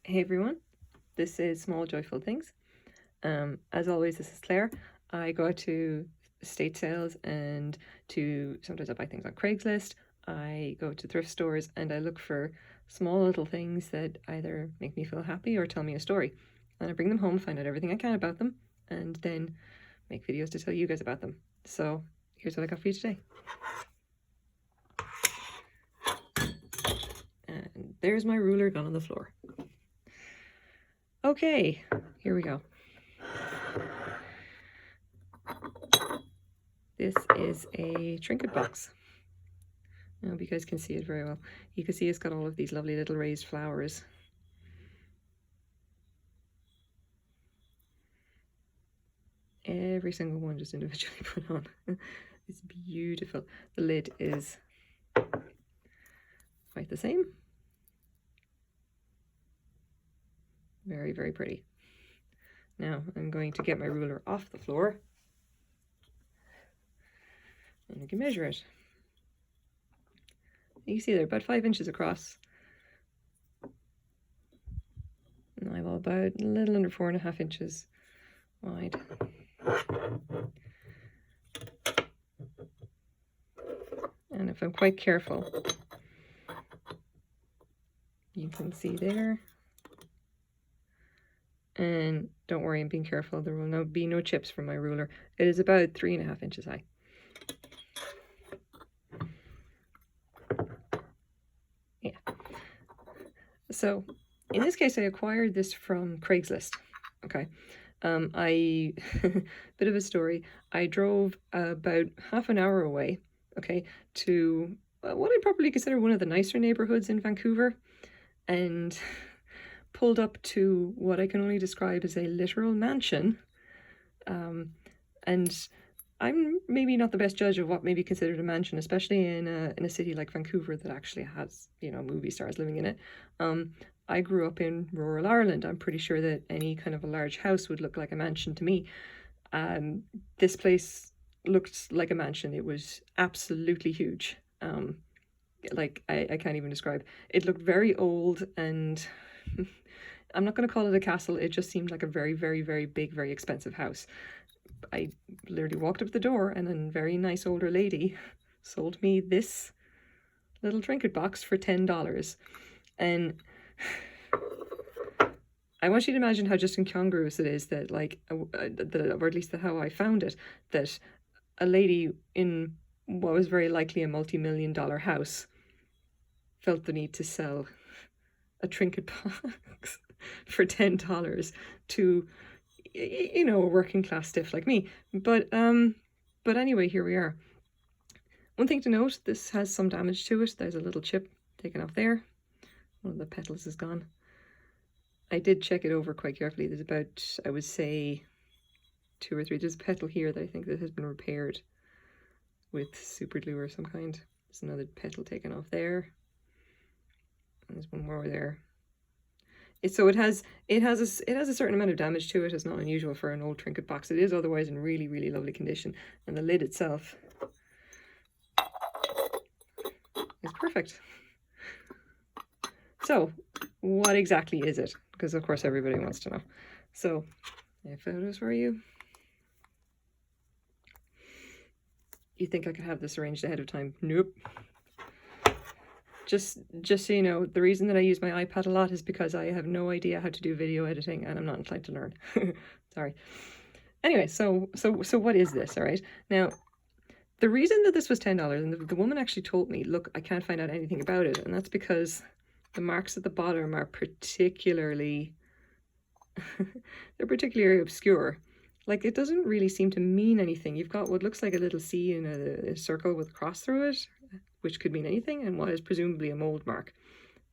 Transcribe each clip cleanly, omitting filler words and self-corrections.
Hey everyone, this is Small Joyful Things. As always, this is Claire. I go out to estate sales and sometimes I buy things on Craigslist. I go to thrift stores and I look for small little things that either make me feel happy or tell me a story. And I bring them home, find out everything I can about them, and then make videos to tell you guys about them. So here's what I got for you today. And there's my ruler gone on the floor. Okay, here we go. This is a trinket box. I hope you guys can see it very well. You can see it's got all of these lovely little raised flowers. Every single one just individually put on. It's beautiful. The lid is quite the same. Very, very pretty. Now I'm going to get my ruler off the floor and we can measure it. You can see they're about 5 inches across. And I'm about a little under 4.5 inches wide. And if I'm quite careful, you can see there. And don't worry, I'm being careful. There will be no chips from my ruler. It is about 3.5 inches high. Yeah. So in this case, I acquired this from Craigslist. Okay. Bit of a story. I drove about half an hour away, okay, to what I'd probably consider one of the nicer neighborhoods in Vancouver, and pulled up to what I can only describe as a literal mansion. And I'm maybe not the best judge of what may be considered a mansion, especially in a city like Vancouver that actually has, you know, movie stars living in it. I grew up in rural Ireland. I'm pretty sure that any kind of a large house would look like a mansion to me. This place looked like a mansion. It was absolutely huge. Like I can't even describe. It looked very old, and I'm not going to call it a castle. It just seemed like a very, very, very big, very expensive house. I literally walked up the door and a very nice older lady sold me this little trinket box for $10. And I want you to imagine how just incongruous it is that, like, or at least how I found it, that a lady in what was very likely a multi-million-dollar house felt the need to sell a trinket box for $10 to, you know, a working class stiff like me. But anyway, here we are. One thing to note, this has some damage to it. There's a little chip taken off there. One of the petals is gone. I did check it over quite carefully. There's about, I would say, 2 or 3. There's a petal here that I think that has been repaired with super glue or some kind. There's another petal taken off there. And there's one more there. So it has a certain amount of damage to it. It's not unusual for an old trinket box. It is otherwise in really, really lovely condition. And the lid itself is perfect. So what exactly is it? Because of course everybody wants to know. So I have photos for you. You think I could have this arranged ahead of time? Nope. Just so you know, the reason that I use my iPad a lot is because I have no idea how to do video editing and I'm not inclined to learn. Sorry. Anyway, so what is this, all right? Now, the reason that this was $10, and the woman actually told me, look, I can't find out anything about it, and that's because the marks at the bottom are particularly, they're particularly obscure. Like, it doesn't really seem to mean anything. You've got what looks like a little C in a circle with a cross through it, which could mean anything, and what is presumably a mold mark.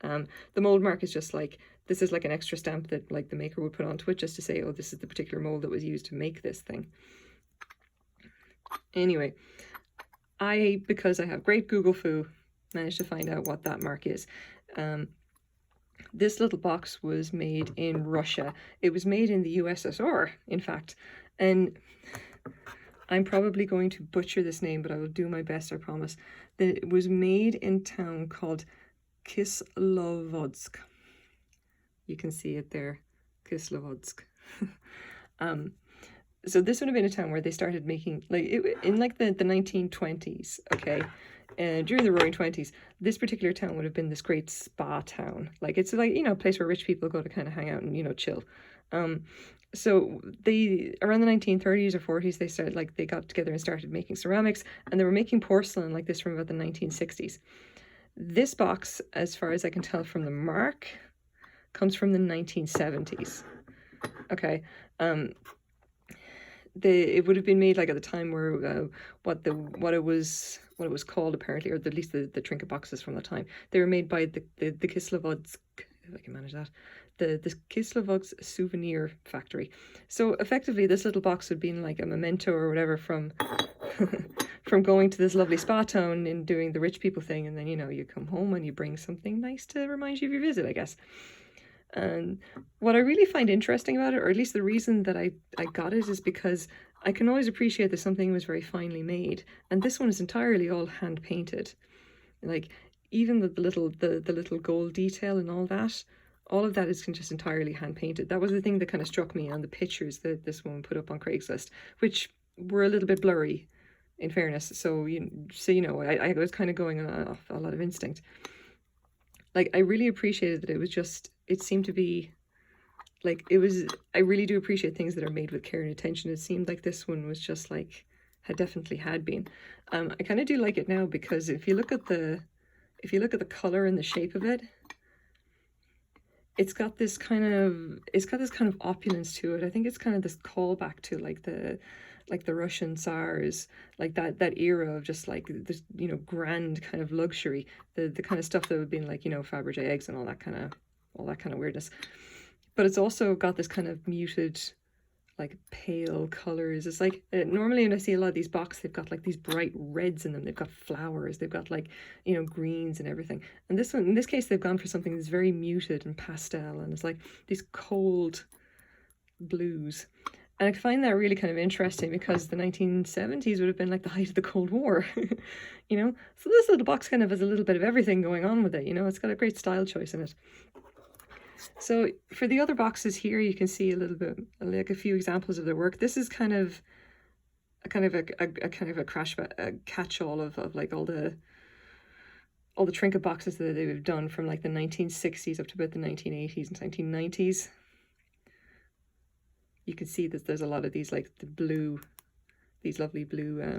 The mold mark is just like, this is like an extra stamp that like the maker would put onto it just to say, oh, this is the particular mold that was used to make this thing. Anyway, because I have great Google foo, managed to find out what that mark is. This little box was made in Russia. It was made in the USSR, in fact. And I'm probably going to butcher this name, but I will do my best, I promise. That it was made in a town called Kislovodsk You can see it there, Kislovodsk. So this would have been a town where they started making, like, in like the 1920s, okay? And during the Roaring '20s, this particular town would have been this great spa town. Like, it's like, you know, a place where rich people go to kind of hang out and, you know, chill. So they, around the 1930s or 40s, they started, like, they got together and started making ceramics, and they were making porcelain like this from about the 1960s. This box, as far as I can tell from the mark, comes from the 1970s. Okay. It would have been made like at the time where what it was called apparently, or at least the trinket boxes from the time, they were made by the Kislovodsk, if I can manage that, the Kislovodsk souvenir factory. So effectively this little box would be like a memento or whatever from from going to this lovely spa town and doing the rich people thing, and then, you know, you come home and you bring something nice to remind you of your visit, I guess. And what I really find interesting about it, or at least the reason that I got it, is because I can always appreciate that something was very finely made, and this one is entirely all hand painted. Like, even the little gold detail and all of that is just entirely hand painted. That was the thing that kind of struck me on the pictures that this woman put up on Craigslist, which were a little bit blurry, in fairness. So you know, I was kind of going off a lot of instinct. Like, I really appreciated that it was just, it seemed to be, like, it was, I really do appreciate things that are made with care and attention. It seemed like this one was just like, definitely had been. I kind of do like it now, because if you look at the color and the shape of it, it's got this kind of opulence to it. I think it's kind of this callback to like the Russian Tsars, like that era of just like this, you know, grand kind of luxury, the kind of stuff that would have been like, you know, Fabergé eggs and all that kind of weirdness. But it's also got this kind of muted, like, pale colors. It's like, normally when I see a lot of these boxes, they've got like these bright reds in them, they've got flowers, they've got like, you know, greens and everything. And this one, in this case, they've gone for something that's very muted and pastel, and it's like these cold blues. And I find that really kind of interesting, because the 1970s would have been like the height of the Cold War, you know? So this little box kind of has a little bit of everything going on with it, you know? It's got a great style choice in it. So for the other boxes here, you can see a little bit, like a few examples of their work. This is kind of a catch-all of like all the trinket boxes that they've done from like the 1960s up to about the 1980s and 1990s. You can see that there's a lot of these, like these lovely blue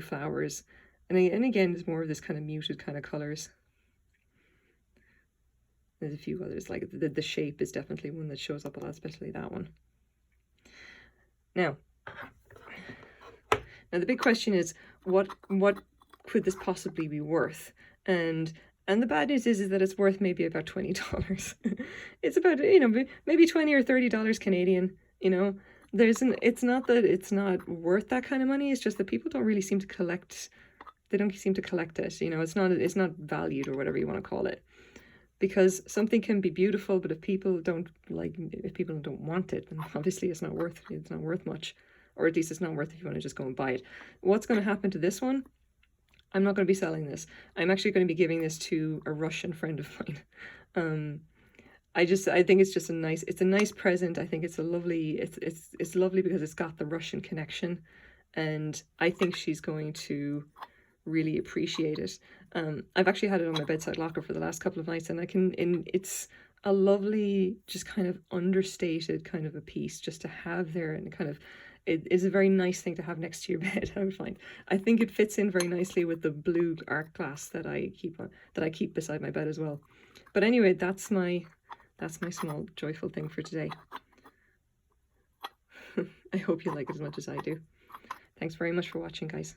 flowers, and again, there's more of this kind of muted kind of colors. There's a few others, like the shape is definitely one that shows up a lot, especially that one. Now the big question is, what could this possibly be worth? And the bad news is that it's worth maybe about $20. It's about, you know, maybe $20 or $30 Canadian. You know, it's not that it's not worth that kind of money. It's just that people don't really seem to collect. They don't seem to collect it. You know, it's not valued, or whatever you want to call it. Because something can be beautiful, but if people don't want it, then obviously it's not worth much, or at least it's not worth it if you want to just go and buy it. What's going to happen to this one? I'm not going to be selling this. I'm actually going to be giving this to a Russian friend of mine. I think it's just a nice present. I think it's a lovely, it's lovely because it's got the Russian connection, and I think she's going to really appreciate it. I've actually had it on my bedside locker for the last couple of nights, and it's a lovely, just kind of understated kind of a piece just to have there, and kind of, it is a very nice thing to have next to your bed, I would find. I think it fits in very nicely with the blue art glass that I keep beside my bed as well. But anyway, that's my small joyful thing for today. I hope you like it as much as I do. Thanks very much for watching, guys.